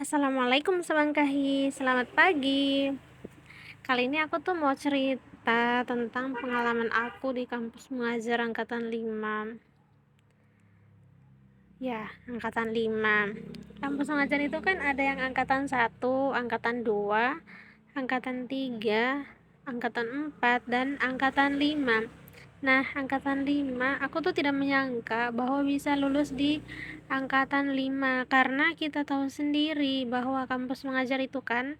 Assalamualaikum Sebangkahi, selamat pagi. Kali ini aku tuh mau cerita tentang pengalaman aku di kampus mengajar angkatan 5. Ya, angkatan 5. Kampus mengajar itu kan ada yang angkatan 1, angkatan 2, angkatan 3, angkatan 4, dan angkatan 5. Nah, angkatan 5, aku tuh tidak menyangka bahwa bisa lulus di angkatan 5 karena kita tahu sendiri bahwa kampus mengajar itu kan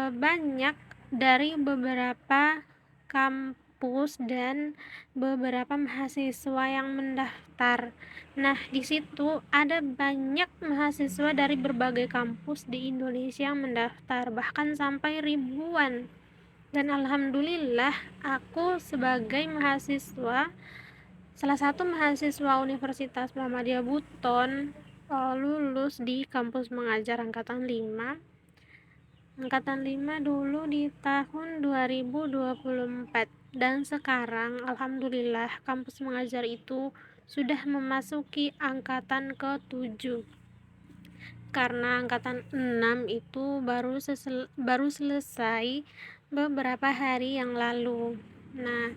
banyak dari beberapa kampus dan beberapa mahasiswa yang mendaftar. Nah, di situ ada banyak mahasiswa dari berbagai kampus di Indonesia yang mendaftar, bahkan sampai ribuan. Dan alhamdulillah, aku sebagai mahasiswa, salah satu mahasiswa Universitas Muhammadiyah Buton, lulus di kampus mengajar angkatan 5. Angkatan 5 dulu di tahun 2024 dan sekarang alhamdulillah kampus mengajar itu sudah memasuki angkatan ke-7 karena angkatan 6 itu baru selesai beberapa hari yang lalu. Nah,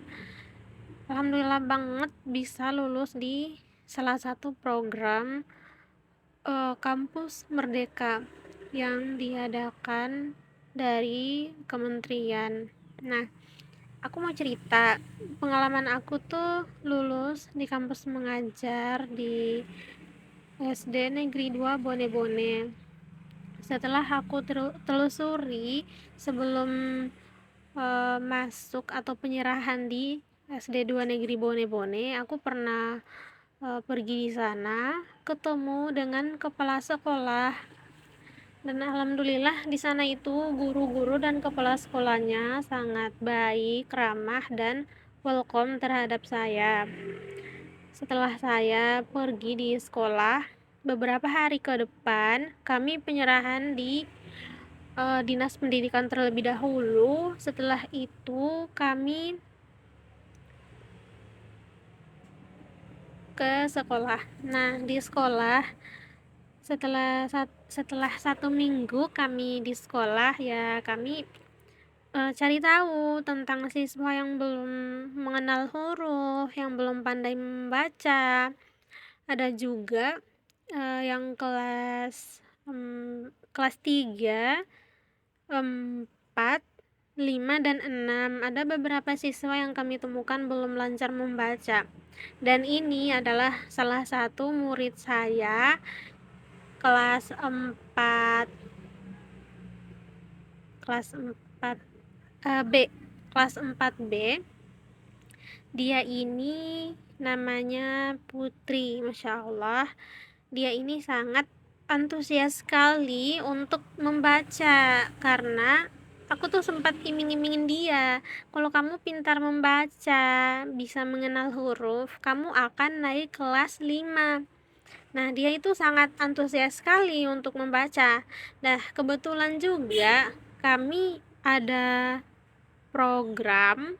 alhamdulillah banget bisa lulus di salah satu program kampus Merdeka yang diadakan dari kementerian. Nah, aku mau cerita pengalaman aku tuh lulus di kampus mengajar di SD Negeri 2 Bone-Bone. Setelah aku telusuri sebelum masuk atau penyerahan di SD 2 Negeri Bone-Bone, aku pernah pergi di sana, ketemu dengan kepala sekolah. Dan alhamdulillah di sana itu guru-guru dan kepala sekolahnya sangat baik, ramah, dan welcome terhadap saya. Setelah saya pergi di sekolah, beberapa hari ke depan kami penyerahan di dinas pendidikan terlebih dahulu. Setelah itu kami ke sekolah. Nah, di sekolah setelah 1 minggu kami di sekolah, ya kami cari tahu tentang siswa yang belum mengenal huruf, yang belum pandai membaca. Ada juga yang kelas 3, 4, 5, dan 6. Ada beberapa siswa yang kami temukan belum lancar membaca. Dan ini adalah salah satu murid saya kelas 4 kelas 4 B kelas 4B. Dia ini namanya Putri, Masya Allah. Dia ini sangat antusias sekali untuk membaca karena aku tuh sempat iming-imingin dia, kalau kamu pintar membaca, bisa mengenal huruf, kamu akan naik kelas 5. Nah, dia itu sangat antusias sekali untuk membaca. Nah, kebetulan juga kami ada program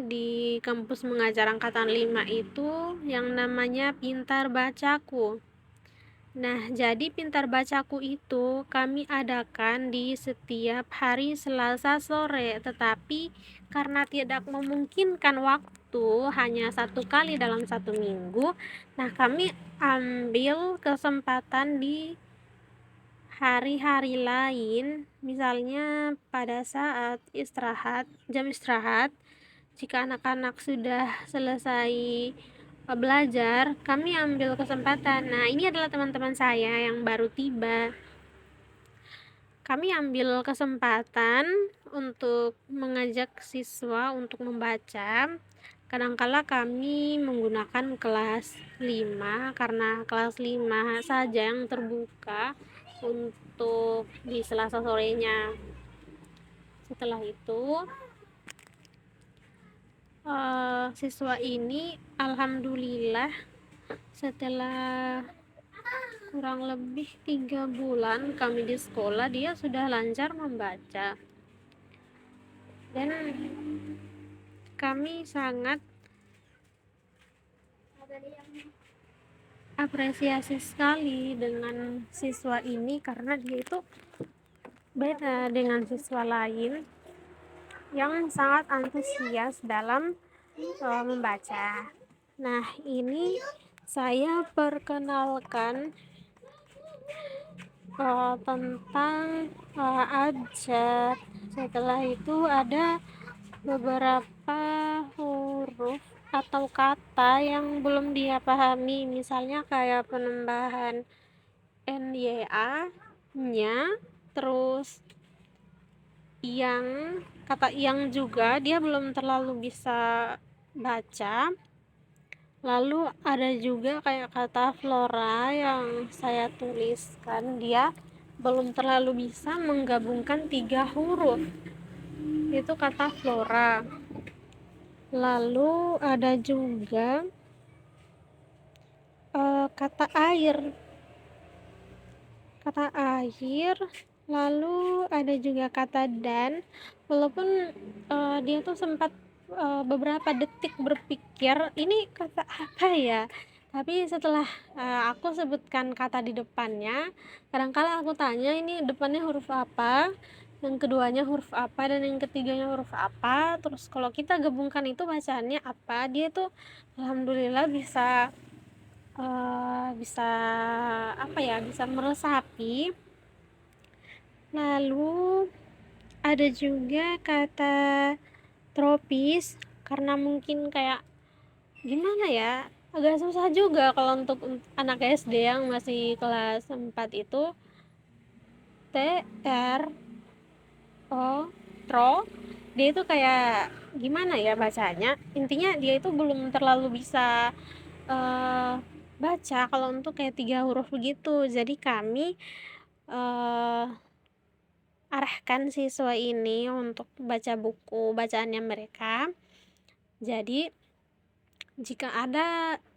di kampus mengajar angkatan 5 itu yang namanya Pintar Bacaku. Nah, jadi Pintar Bacaku itu kami adakan di setiap hari Selasa sore, tetapi karena tidak memungkinkan waktu, hanya 1 kali dalam 1 minggu, nah kami ambil kesempatan di hari-hari lain, misalnya pada saat jam istirahat, jika anak-anak sudah selesai belajar, kami ambil kesempatan. Nah, ini adalah teman-teman saya yang baru tiba. Kami ambil kesempatan untuk mengajak siswa untuk membaca. Kadangkala kami menggunakan kelas 5 karena kelas 5 saja yang terbuka untuk di Selasa sorenya. Setelah itu siswa ini alhamdulillah setelah kurang lebih 3 bulan kami di sekolah, dia sudah lancar membaca dan kami sangat apresiasi sekali dengan siswa ini karena dia itu beda dengan siswa lain yang sangat antusias dalam membaca. Nah, ini saya perkenalkan tentang abjad. Setelah itu ada beberapa huruf atau kata yang belum dia pahami, misalnya kayak penambahan nya, nya, terus kata yang juga dia belum terlalu bisa baca. Lalu ada juga kayak kata flora yang saya tuliskan, dia belum terlalu bisa menggabungkan 3 huruf. Itu kata flora. Lalu ada juga kata air. Lalu ada juga kata dan, walaupun dia tuh sempat beberapa detik berpikir ini kata apa ya, tapi setelah aku sebutkan kata di depannya, kadangkala aku tanya ini depannya huruf apa, yang keduanya huruf apa, dan yang ketiganya huruf apa, terus kalau kita gabungkan itu bacaannya apa, dia tuh alhamdulillah bisa bisa meresapi. Lalu ada juga kata tropis, karena mungkin kayak gimana ya, agak susah juga kalau untuk anak SD yang masih kelas 4 itu. Tro, dia itu kayak gimana ya bacanya, intinya dia itu belum terlalu bisa baca kalau untuk kayak 3 huruf begitu. Jadi kami arahkan siswa ini untuk baca buku bacaannya mereka. Jadi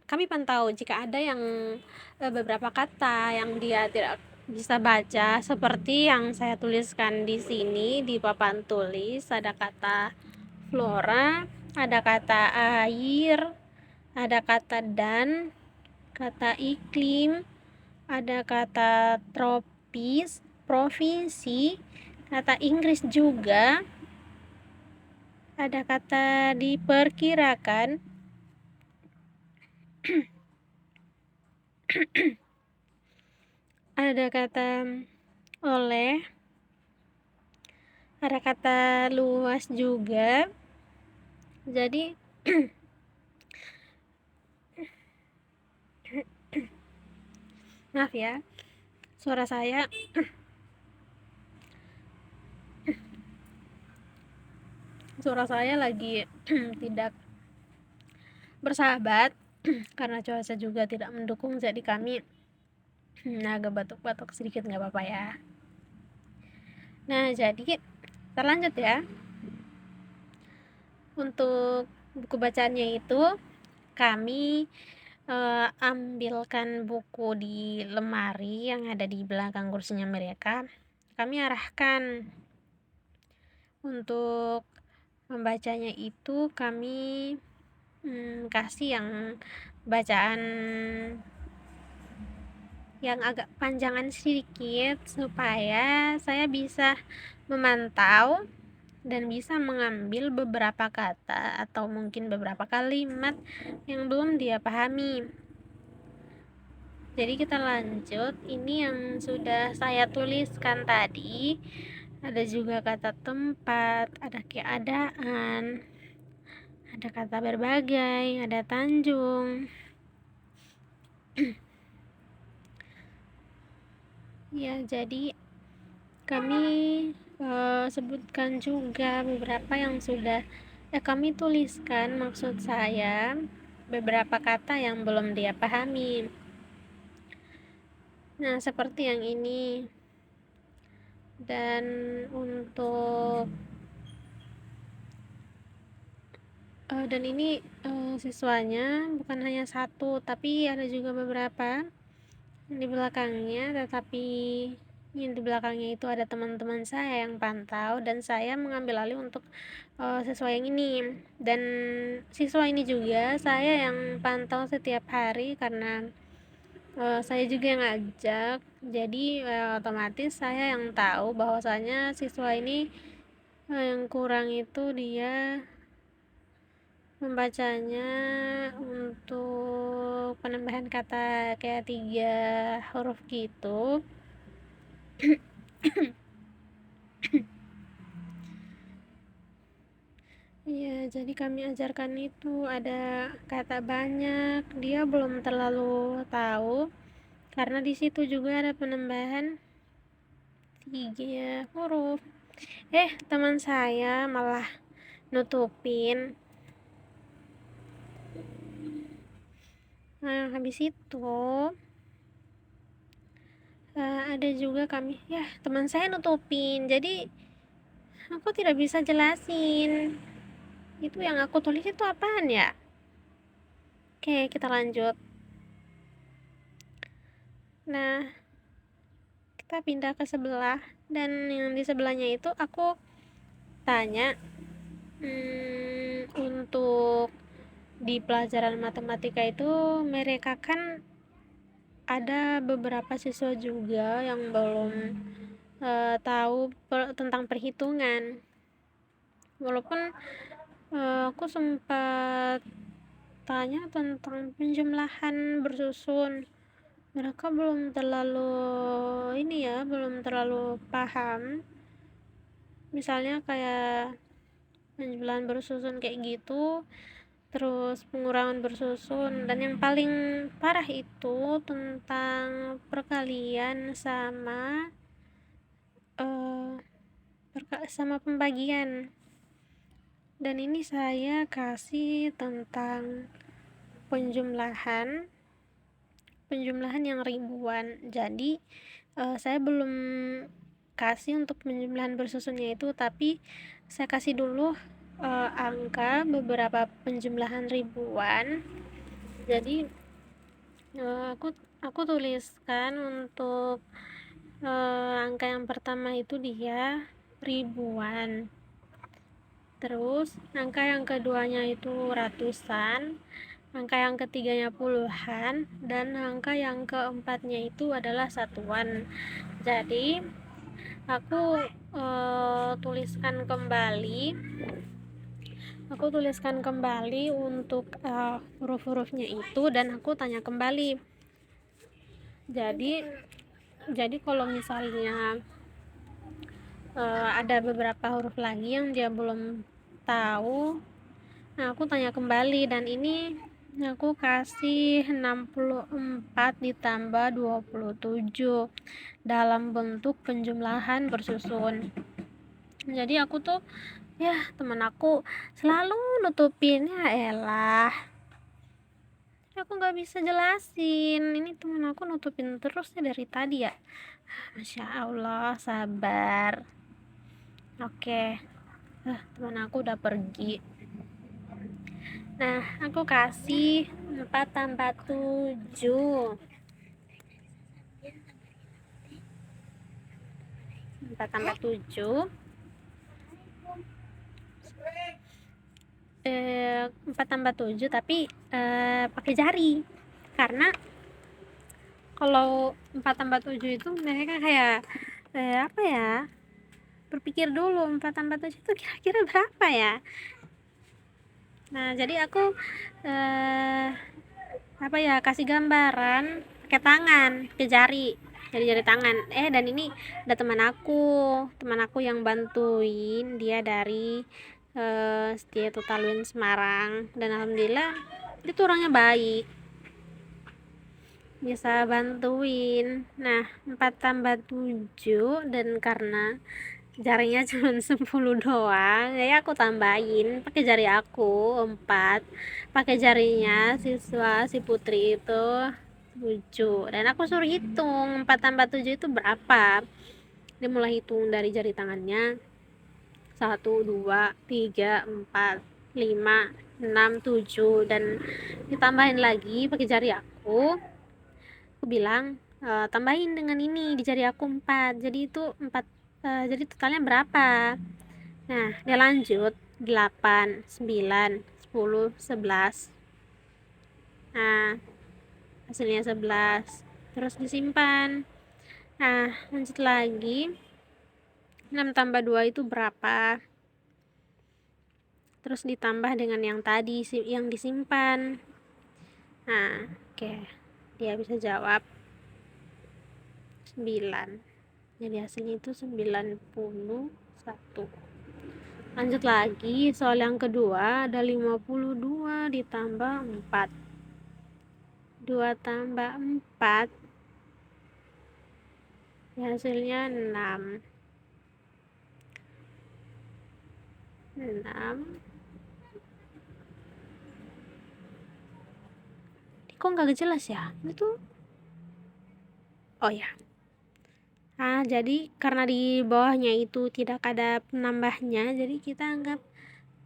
kami pantau jika ada yang beberapa kata yang dia tidak bisa baca, seperti yang saya tuliskan di sini di papan tulis. Ada kata flora, ada kata air, ada kata dan, kata iklim, ada kata tropis, provinsi, kata Inggris juga, ada kata diperkirakan, ada kata oleh, ada kata luas juga. Jadi maaf ya, suara saya lagi tidak bersahabat karena cuaca juga tidak mendukung, jadi kami agak batuk-batuk sedikit, nggak apa-apa ya. Nah, jadi terlanjut ya. Untuk buku bacaannya itu kami ambilkan buku di lemari yang ada di belakang kursinya mereka. Kami arahkan untuk membacanya itu, kami kasih yang bacaan yang agak panjangan sedikit supaya saya bisa memantau dan bisa mengambil beberapa kata atau mungkin beberapa kalimat yang belum dia pahami. Jadi kita lanjut. Ini yang sudah saya tuliskan tadi. Ada juga kata tempat, ada keadaan, ada kata berbagai, ada tanjung. Ya, jadi kami sebutkan juga beberapa yang sudah kami tuliskan, maksud saya beberapa kata yang belum dia pahami. Nah, seperti yang ini. Dan untuk dan ini siswanya bukan hanya satu, tapi ada juga beberapa di belakangnya, tetapi yang di belakangnya itu ada teman-teman saya yang pantau, dan saya mengambil alih untuk siswa yang ini. Dan siswa ini juga saya yang pantau setiap hari karena saya juga yang ngajak, jadi otomatis saya yang tahu bahwasanya siswa ini yang kurang itu dia membacanya untuk penambahan kata kayak 3 huruf gitu. Iya, jadi kami ajarkan itu ada kata banyak, dia belum terlalu tahu karena di situ juga ada penambahan 3 huruf. Teman saya malah nutupin. Nah, habis itu ada juga kami, teman saya nutupin, jadi aku tidak bisa jelasin itu yang aku tulis itu apaan ya. Oke, kita lanjut. Nah, kita pindah ke sebelah, dan yang di sebelahnya itu aku tanya, untuk di pelajaran matematika itu mereka kan ada beberapa siswa juga yang belum tahu tentang perhitungan, walaupun aku sempat tanya tentang penjumlahan bersusun, mereka belum terlalu paham, misalnya kayak penjumlahan bersusun kayak gitu, terus pengurangan bersusun, dan yang paling parah itu tentang perkalian sama pembagian. Dan ini saya kasih tentang penjumlahan yang ribuan, jadi saya belum kasih untuk penjumlahan bersusunnya itu, tapi saya kasih dulu angka beberapa penjumlahan ribuan. Jadi aku tuliskan untuk angka yang pertama itu dia ribuan, terus angka yang keduanya itu ratusan, angka yang ketiganya puluhan, dan angka yang keempatnya itu adalah satuan. Jadi aku tuliskan kembali untuk huruf-hurufnya itu, dan aku tanya kembali. Jadi kalau misalnya ada beberapa huruf lagi yang dia belum tahu, nah aku tanya kembali, dan ini aku kasih 64 ditambah 27 dalam bentuk penjumlahan bersusun. Jadi aku tuh, teman aku selalu nutupin, elah, aku nggak bisa jelasin, ini teman aku nutupin terus dari tadi ya. Masya Allah, sabar. Oke, teman aku udah pergi. Nah, aku kasih 4 tambah 7. 4 tambah 7. 4 tambah 7 tapi pakai jari. Karena kalau 4 tambah 7 itu mereka kayak berpikir dulu 4 tambah 7 itu kira-kira berapa ya. Nah, jadi aku kasih gambaran pakai tangan, pakai jari, jari tangan. Dan ini ada teman aku yang bantuin, dia dari Setia Tutalwin Semarang, dan alhamdulillah dia tuh orangnya baik, bisa bantuin. Nah, 4 tambah 7, dan karena jarinya cuma 10 doang, jadi aku tambahin pakai jari aku 4, pakai jarinya siswa si Putri itu 7, dan aku suruh hitung 4 tambah 7 itu berapa. Dia mulai hitung dari jari tangannya, 1, 2, 3, 4, 5, 6, 7, dan ditambahin lagi pakai jari aku bilang tambahin dengan ini di jari aku 4, jadi itu 4, jadi totalnya berapa. Nah, dia lanjut 8, 9, 10, 11. Nah, hasilnya 11. terus disimpan. Nah, lanjut lagi. 6 tambah 2 itu berapa? Terus ditambah dengan yang tadi yang disimpan. Nah, oke. Dia bisa jawab 9. Jadi hasilnya itu 91. Lanjut lagi, soal yang kedua ada 52 ditambah 4. 2 tambah 4 hasilnya 6. 6. Kok nggak jelas ya? Ini tuh. Oh ya. Jadi karena di bawahnya itu tidak ada penambahnya, jadi kita anggap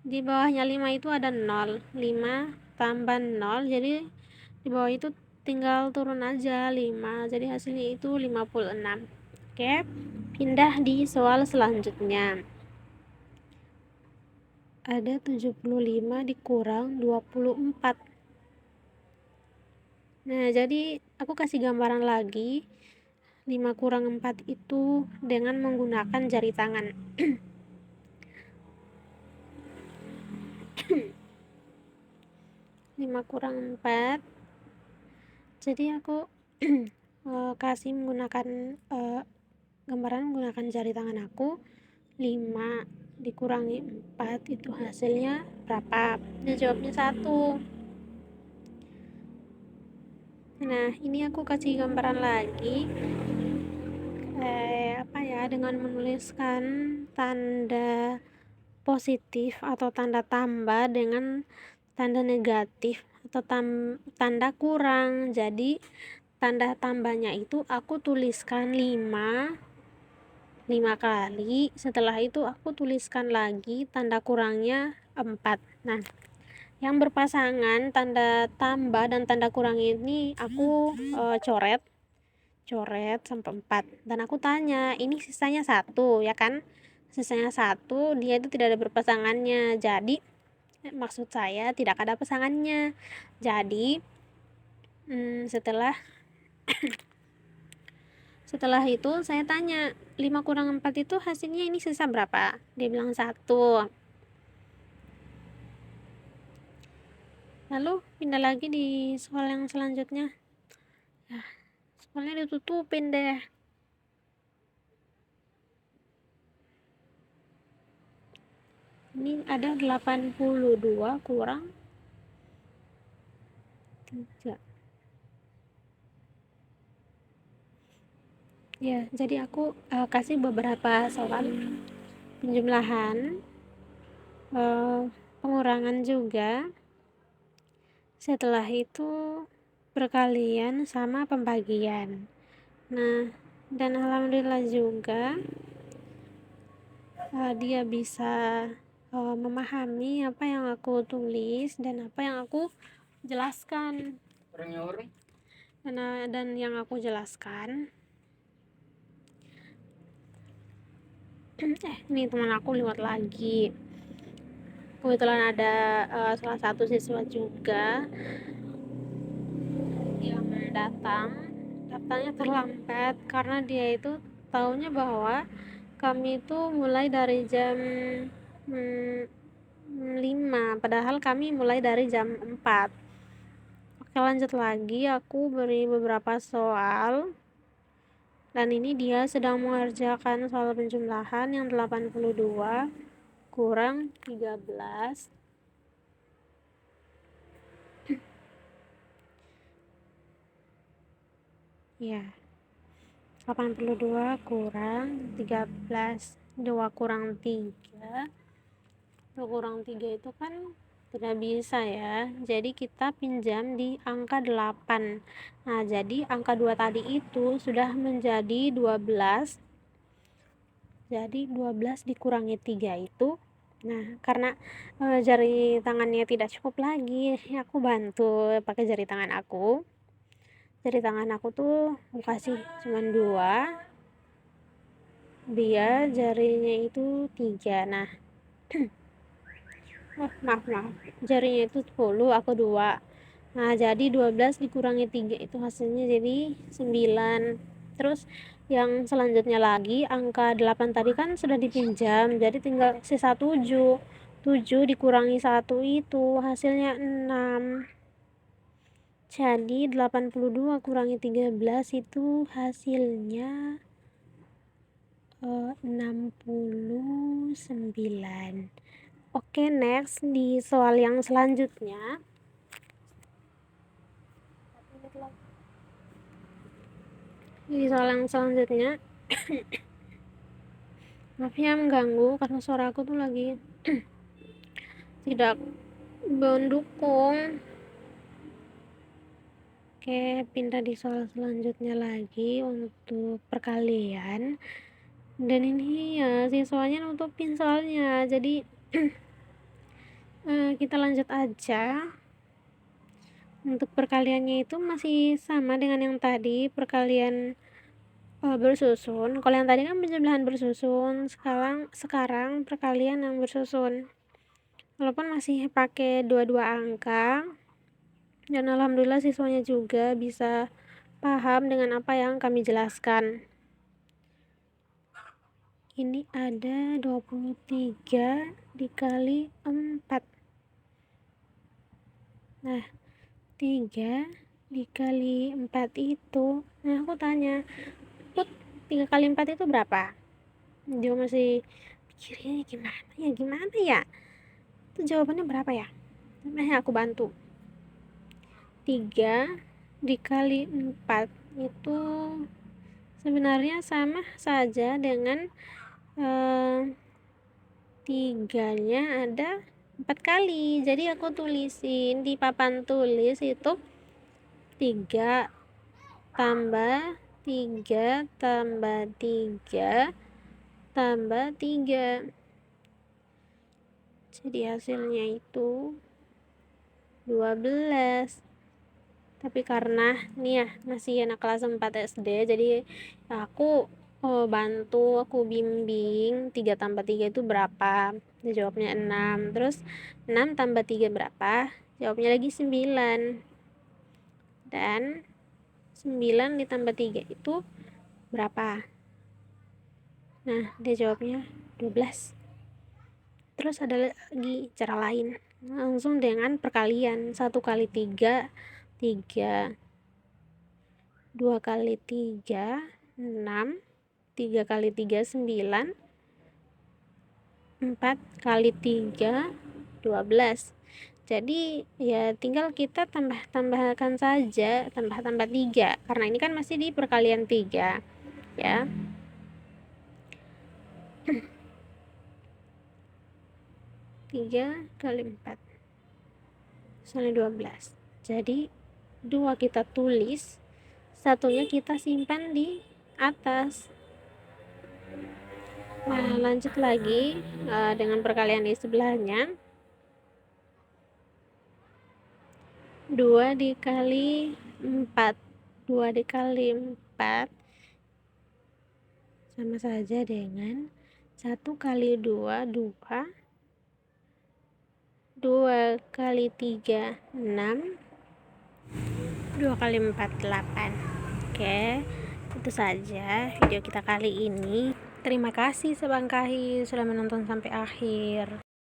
di bawahnya 5 itu ada 0. 5 tambah 0, jadi di bawah itu tinggal turun aja 5. Jadi hasilnya itu 56. Oke, pindah di soal selanjutnya. Ada 75 dikurang 24. Nah, jadi aku kasih gambaran lagi. 5 kurang 4 itu dengan menggunakan jari tangan. 5 kurang 4. Jadi aku kasih menggunakan gambaran menggunakan jari tangan aku. 5 dikurangi 4 itu hasilnya berapa? Dia jawabnya 1. Nah, ini aku kasih gambaran lagi. Dengan menuliskan tanda positif atau tanda tambah dengan tanda negatif atau tanda kurang. Jadi tanda tambahnya itu aku tuliskan 5 kali. Setelah itu aku tuliskan lagi tanda kurangnya 4. Nah, yang berpasangan tanda tambah dan tanda kurang ini aku coret sampai 4. Dan aku tanya, ini sisanya 1 ya kan? Sisanya 1, dia itu tidak ada berpasangannya. Jadi maksud saya tidak ada pasangannya. Jadi setelah itu saya tanya, 5 kurang 4 itu hasilnya ini sisa berapa? Dia bilang 1. Lalu pindah lagi di soal yang selanjutnya. Soalnya ditutupin deh. Ini ada 82 kurang 3. Ya, jadi aku kasih beberapa soal penjumlahan, pengurangan juga. Setelah itu perkalian sama pembagian. Nah, dan alhamdulillah juga dia bisa memahami apa yang aku tulis dan apa yang aku jelaskan. Dan yang aku jelaskan, ini teman aku lewat lagi. Kebetulan ada salah satu siswa juga yang datangnya terlambat karena dia itu taunya bahwa kami itu mulai dari jam 5, padahal kami mulai dari jam 4. Oke, lanjut lagi, aku beri beberapa soal. Dan ini dia sedang mengerjakan soal penjumlahan yang 82 kurang 13. Ya, 82 kurang 13. 2 kurang 3. 2 kurang 3 itu kan tidak bisa ya. Jadi kita pinjam di angka 8. Nah, jadi angka 2 tadi itu sudah menjadi 12. Jadi 12 dikurangi 3 itu. Nah, karena jari tangannya tidak cukup lagi, aku bantu pakai jari tangan aku. Jari tangan aku tuh kasih cuma 2. Dia jarinya itu 3. Nah, maaf. Jarinya itu 10, aku 2. Nah, jadi 12 dikurangi 3 itu hasilnya jadi 9. Terus yang selanjutnya lagi, angka 8 tadi kan sudah dipinjam, jadi tinggal sisa 7. 7 dikurangi 1 itu hasilnya 6. Jadi 82 kurangi 13 itu hasilnya 69. Oke, next di soal yang selanjutnya. Di soal yang selanjutnya maaf ya mengganggu karena suara aku tuh lagi tidak mendukung. Oke, pindah di soal selanjutnya lagi untuk perkalian. Dan ini ya siswanya nutupin soalnya, jadi kita lanjut aja. Untuk perkaliannya itu masih sama dengan yang tadi, perkalian bersusun. Kalau yang tadi kan penjumlahan bersusun, sekarang perkalian yang bersusun. Walaupun masih pakai dua angka, dan alhamdulillah siswanya juga bisa paham dengan apa yang kami jelaskan. Ini ada 23 dikali 4. Nah, 3 dikali 4 itu, nah aku tanya, Put, 3 kali 4 itu berapa? Dia masih pikirnya gimana ya? Itu jawabannya berapa ya? Nah, aku bantu. 3 dikali 4 itu sebenarnya sama saja dengan 3-nya ada 4 kali. Jadi aku tulisin di papan tulis itu 3 tambah 3 tambah 3 tambah 3. Jadi hasilnya itu 12. Tapi karena nih ya masih anak kelas 4 SD, jadi aku bantu, aku bimbing 3 tambah 3 itu berapa. Dia jawabnya 6. Terus 6 tambah 3 berapa? Jawabnya lagi 9. Dan 9 ditambah 3 itu berapa? Nah, dia jawabnya 12. Terus ada lagi cara lain, langsung dengan perkalian. 1 kali 3 3, 2 kali 3 6, 3 kali 3 9, 4 kali 3 12. Jadi ya tinggal kita tambahkan saja, tambah 3, karena ini kan masih di perkalian 3 ya. 3 kali 4 misalnya 12. Jadi 2 kita tulis, satunya kita simpan di atas. Nah, lanjut lagi dengan perkalian di sebelahnya. 2 dikali 4. 2 dikali 4 sama saja dengan 1 kali 2 2. 2 kali 3 6. 2 kali 4 8. Oke, itu saja video kita kali ini. Terima kasih Sebangkahi sudah menonton sampai akhir.